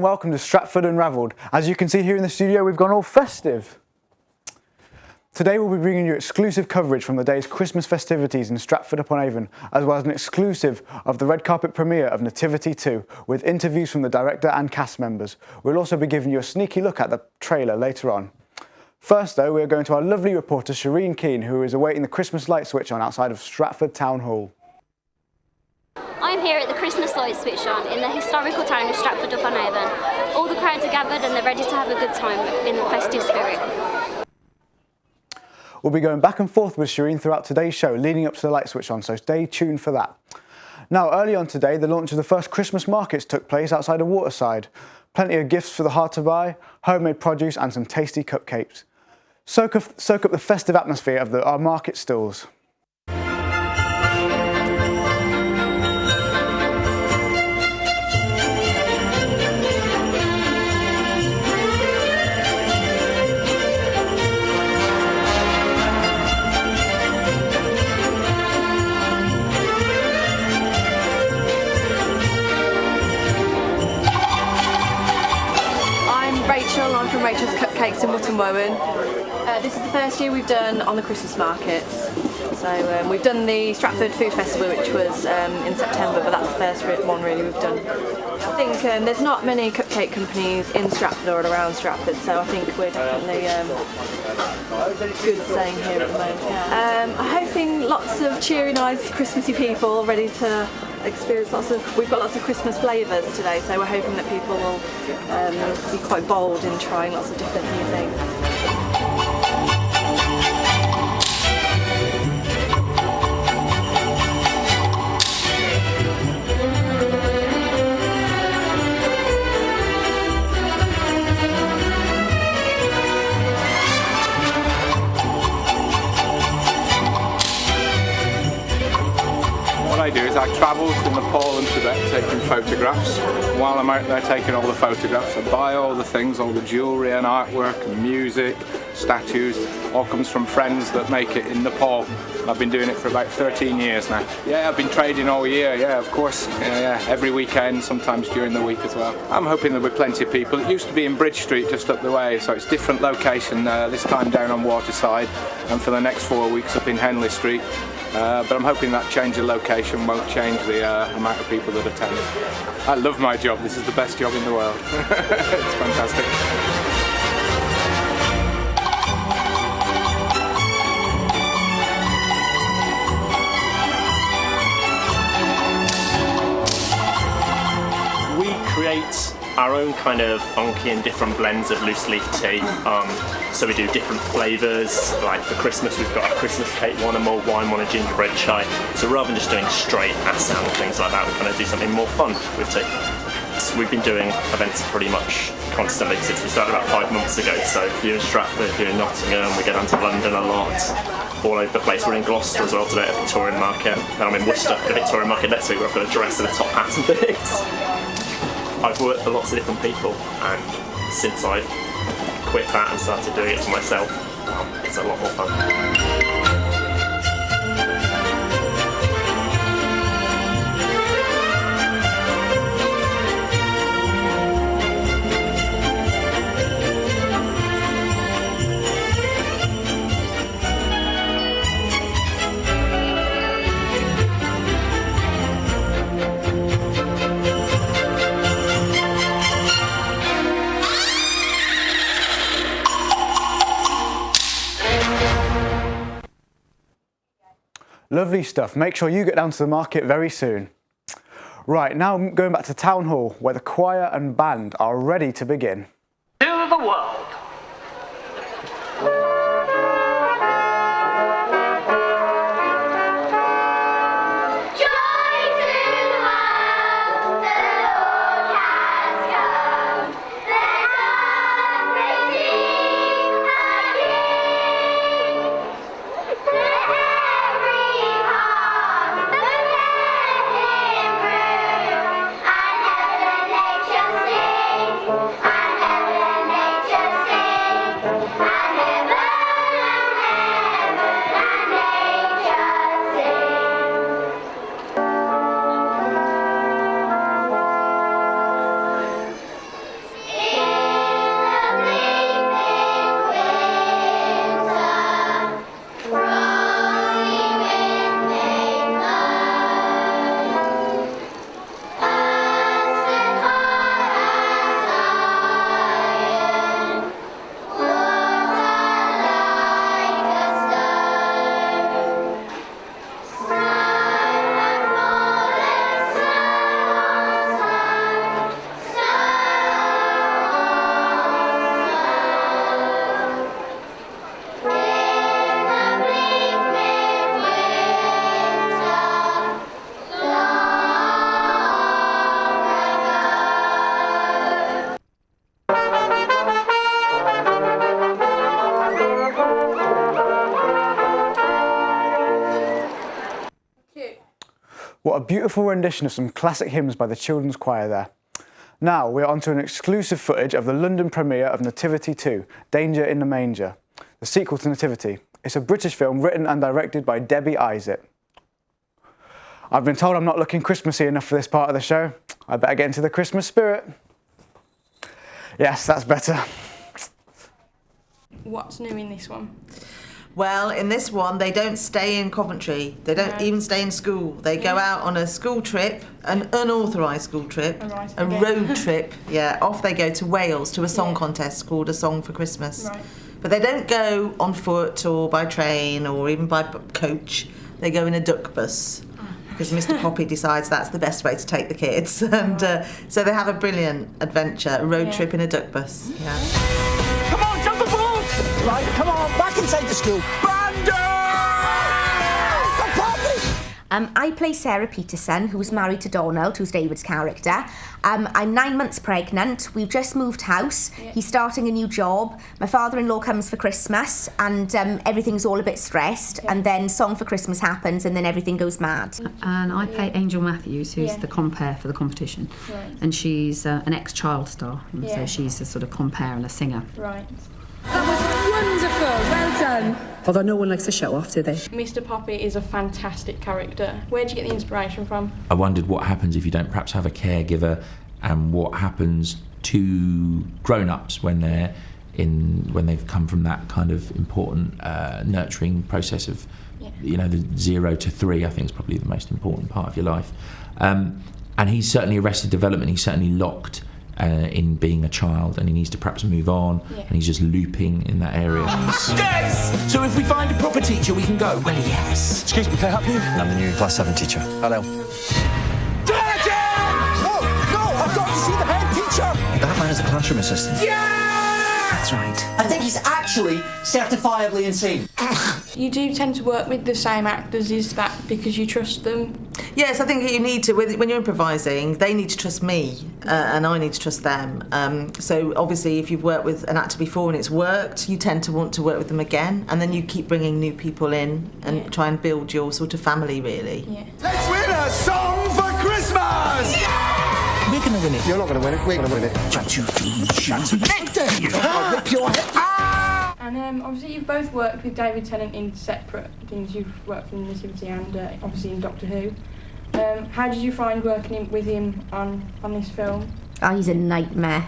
and welcome to Stratford Unravelled. As you can see here in the studio, we've gone all festive. Today we'll be bringing you exclusive coverage from the day's Christmas festivities in Stratford-upon-Avon, as well as an exclusive of the red carpet premiere of Nativity 2, with interviews from the director and cast members. We'll also be giving you a sneaky look at the trailer later on. First though, we are going to our lovely reporter Shireen Keane, who is awaiting the Christmas light switch on outside of Stratford Town Hall. I'm here at the Christmas light switch on in the historical town of Stratford-upon-Avon. All the crowds are gathered and they're ready to have a good time in the festive spirit. We'll be going back and forth with Shireen throughout today's show, leading up to the light switch on, so stay tuned for that. Now, early on today, the launch of the first Christmas markets took place outside of Waterside. Plenty of gifts for the heart to buy, homemade produce and some tasty cupcakes. Soak up the festive atmosphere of our market stalls. I'm from Rachel's Cupcakes in Wootton-Wowan. This is the first year we've done on the Christmas markets. So we've done the Stratford Food Festival, which was in September, but that's the first one really we've done. I think there's not many cupcake companies in Stratford or around Stratford, so I think we're definitely good staying here at the moment. I'm hoping lots of cheery, nice, Christmassy people ready to experience we've got lots of Christmas flavours today, so we're hoping that people will be quite bold in trying lots of different new things. What I do is I travel to Nepal and Tibet taking photographs. While I'm out there taking all the photographs, I buy all the things, all the jewellery and artwork and music, statues, all comes from friends that make it in Nepal. I've been doing it for about 13 years now. Yeah, I've been trading all year, yeah, of course. Yeah, every weekend, sometimes during the week as well. I'm hoping there'll be plenty of people. It used to be in Bridge Street just up the way, so it's different location, this time down on Waterside, and for the next 4 weeks up in Henley Street. But I'm hoping that change of location won't change the amount of people that attend. I love my job. This is the best job in the world. It's fantastic. We create our own kind of funky and different blends of loose leaf tea. So we do different flavours, like for Christmas we've got a Christmas cake one, a mulled wine one, a gingerbread chai. So rather than just doing straight Assam and things like that, we kind of do something more fun with tea. So we've been doing events pretty much constantly since we started about 5 months ago. So if you're in Stratford, if you're in Nottingham, we get down to London a lot, all over the place. We're in Gloucester as well today at the Victorian Market, and I'm in Worcester at the Victorian Market next week where I've got a dress and a top hat and things. I've worked for lots of different people, and since I've quit that and started doing it for myself, it's a lot more fun. Lovely stuff. Make sure you get down to the market very soon. Right, now going back to Town Hall, where the choir and band are ready to begin. To the world. And heaven and nature sing. What a beautiful rendition of some classic hymns by the children's choir there. Now we're on to an exclusive footage of the London premiere of Nativity 2, Danger in the Manger, the sequel to Nativity. It's a British film written and directed by Debbie Isaac. I've been told I'm not looking Christmassy enough for this part of the show. I better get into the Christmas spirit. Yes, that's better. What's new in this one? Well, in this one, they don't stay in Coventry. They don't even stay in school. They go out on a school trip, an unauthorised school trip, a road trip. Yeah, off they go to Wales to a song contest called A Song for Christmas. Right. But they don't go on foot or by train or even by coach. They go in a duck bus because Mr. Poppy decides that's the best way to take the kids. And so they have a brilliant adventure, a road trip in a duck bus. Yeah. Come on, jump aboard! Right, come on, back inside the school. I play Sarah Peterson, who's married to Donald, who's David's character. I'm 9 months pregnant. We've just moved house. He's starting a new job. My father-in-law comes for Christmas, and everything's all a bit stressed. And then Song for Christmas happens, and then everything goes mad. And I play Angel Matthews, who's the compere for the competition. Right. And she's an ex-child star, and so she's a sort of compere and a singer. Right. That was wonderful, well done. Although no one likes to show off, do they? Mr. Poppy is a fantastic character. Where did you get the inspiration from? I wondered what happens if you don't perhaps have a caregiver, and what happens to grown-ups when they've come from that kind of important nurturing process of, the 0 to 3. I think is probably the most important part of your life. And he's certainly arrested development. He's certainly locked in being a child, and he needs to perhaps move on, and he's just looping in that area. Yes! So if we find a proper teacher, we can go? Well, yes. Excuse me, can I help you? I'm the new Class 7 teacher. Hello. Daddy! No, I've got to see the head teacher! That man is a classroom assistant. Yeah! That's right. I think he's actually certifiably insane. You do tend to work with the same actors, is that because you trust them? Yes, I think you need to, when you're improvising, they need to trust me and I need to trust them. So obviously if you've worked with an actor before and it's worked, you tend to want to work with them again, and then you keep bringing new people in and try and build your sort of family, really. Yeah. Let's win a song for Christmas! Yeah! We're going to win it. You're not going to win it. We're going to win it. I'll rip your head. And obviously you've both worked with David Tennant in separate things. You've worked in Nativity and obviously in Doctor Who. How did you find working with him on this film? Oh, he's a nightmare.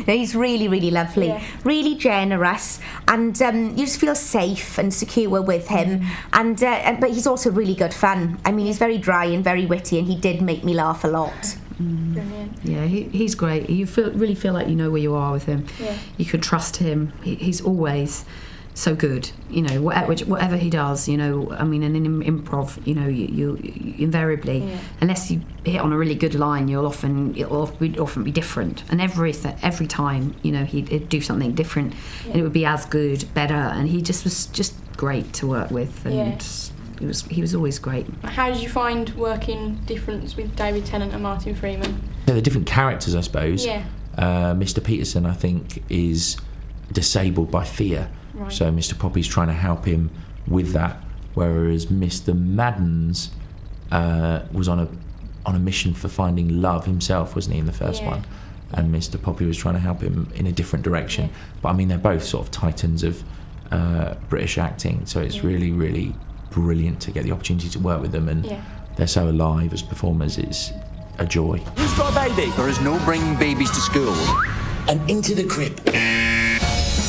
He's really, really lovely, really generous, and you just feel safe and secure with him. But he's also really good fun. I mean, he's very dry and very witty, and he did make me laugh a lot. Brilliant. Yeah, he's great. You really feel like you know where you are with him. Yeah. You can trust him. He's always so good. Whatever he does, I mean, and in improv, you invariably, unless you hit on a really good line, it'll often be different. And every time, he'd do something different, and it would be as good, better. And he just was just great to work with, and he was always great. How did you find working difference with David Tennant and Martin Freeman? They're different characters, I suppose. Yeah. Mr. Peterson, I think, is disabled by fear. Right. So Mr. Poppy's trying to help him with that, whereas Mr. Maddens was on a mission for finding love himself, wasn't he, in the first one? And Mr. Poppy was trying to help him in a different direction. Yeah. But I mean, they're both sort of titans of British acting, so it's really, really brilliant to get the opportunity to work with them, and they're so alive as performers. It's a joy. Who's got a baby? There is no bringing babies to school. And into the crib.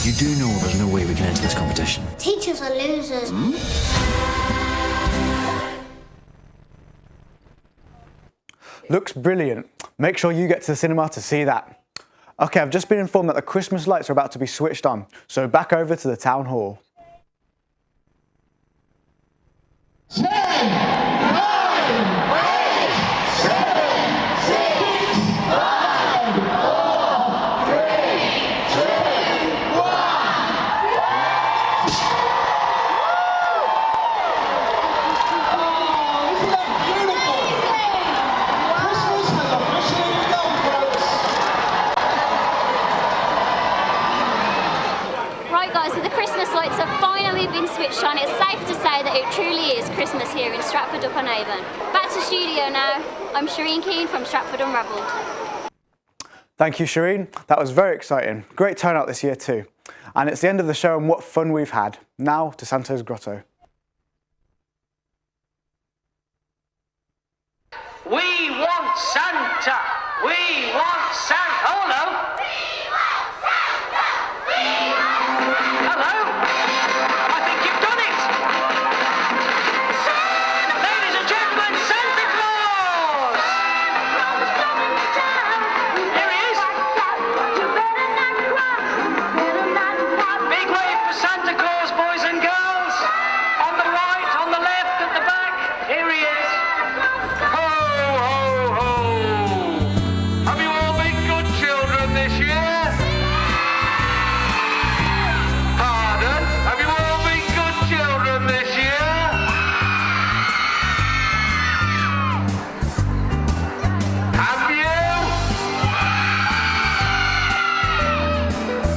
You do know there's no way we can enter this competition. Teachers are losers. Looks brilliant. Make sure you get to the cinema to see that. Okay, I've just been informed that the Christmas lights are about to be switched on, so back over to the town hall. 10, 9, 8, 7, 6, 5, 4, 3, 2, 1. Isn't that beautiful? Christmas has officially begun, folks. Right guys, so the Christmas lights have you've been switched on, it's safe to say that it truly is Christmas here in Stratford upon Avon. Back to studio now. I'm Shireen Keane from Stratford Unravelled. Thank you, Shireen. That was very exciting. Great turnout this year too. And it's the end of the show and what fun we've had. Now to Santa's Grotto. We want Santa! We want Santa! Oh, hello! We want Santa! We want Santa! Hello? I think you've done it! Santa! Ladies and gentlemen, Santa Claus! Here he is! Big wave for Santa Claus, boys and girls! On the right, on the left, at the back, here he is! This year? Pardon? Have you all been good children this year? Have you?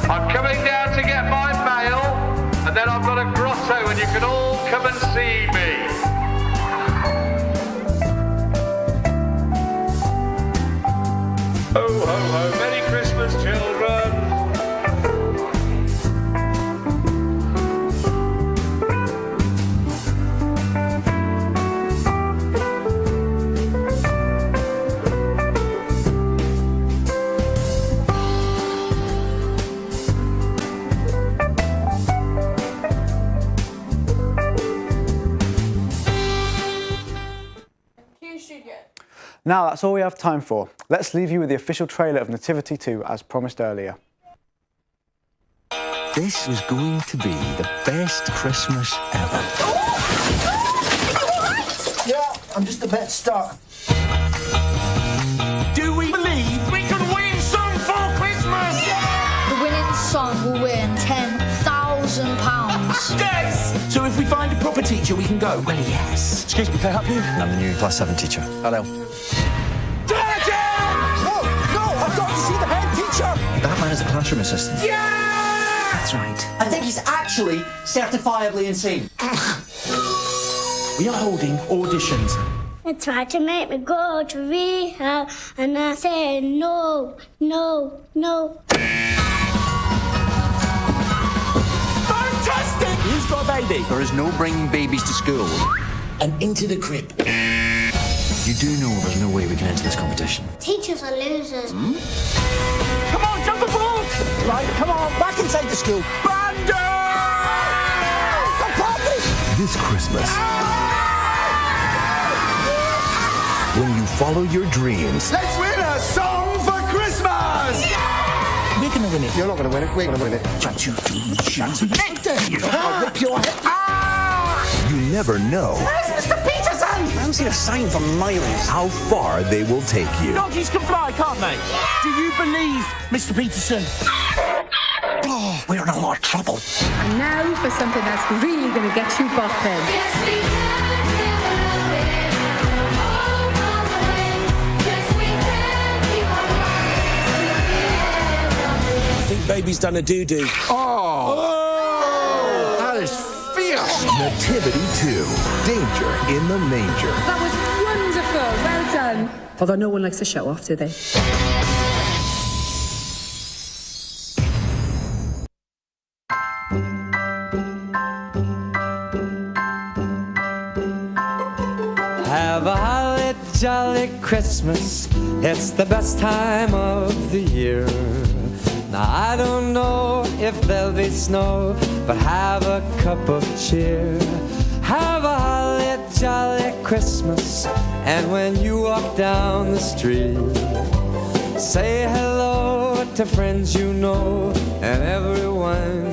I'm coming down to get my mail, and then I've got a grotto and you can all come and see me. Ho, ho, ho, Merry Christmas, children! Now that's all we have time for. Let's leave you with the official trailer of Nativity 2 as promised earlier. This was going to be the best Christmas ever. Yeah, I'm just a bit stuck. Do we believe we can win some for Christmas? Yeah! The winning son will win £10,000. Yes! So if we find a proper teacher, we can go? Well, yes. Excuse me, can I help you? I'm the new Class 7 teacher. Hello. I've got to see the head teacher! That man is a classroom assistant. Yeah! That's right. I think he's actually certifiably insane. We are holding auditions. They tried to make me go to rehab, and I said no, no, no. Fantastic! Who's got a baby? There is no bringing babies to school. And into the crib. You do know there's no way we can enter this competition. Teachers are losers. Come on, jump aboard! Right, come on, back inside the school. Bando! For party! This Christmas, when you follow your dreams, Let's win a song for Christmas! Yeah! We're gonna win it. You're not gonna win it, we're gonna win it. I'll rip your head. you never know Where's Mr. Peterson? I haven't seen a sign for miles. how far they will take you. Donkeys can fly, can't they? Do you believe, Mr. Peterson? Oh, we're in a lot of trouble. And now for something that's really going to get you bopping. I think baby's done a doo-doo. Oh, that is fierce. Nativity 2, Danger in the Manger. That was wonderful. Well done. Although no one likes to show off, do they? Have a holly jolly Christmas. It's the best time of the year. Now I don't know if there'll be snow, but have a cup of cheer. Have a holly jolly Christmas, and when you walk down the street, say hello to friends you know and everyone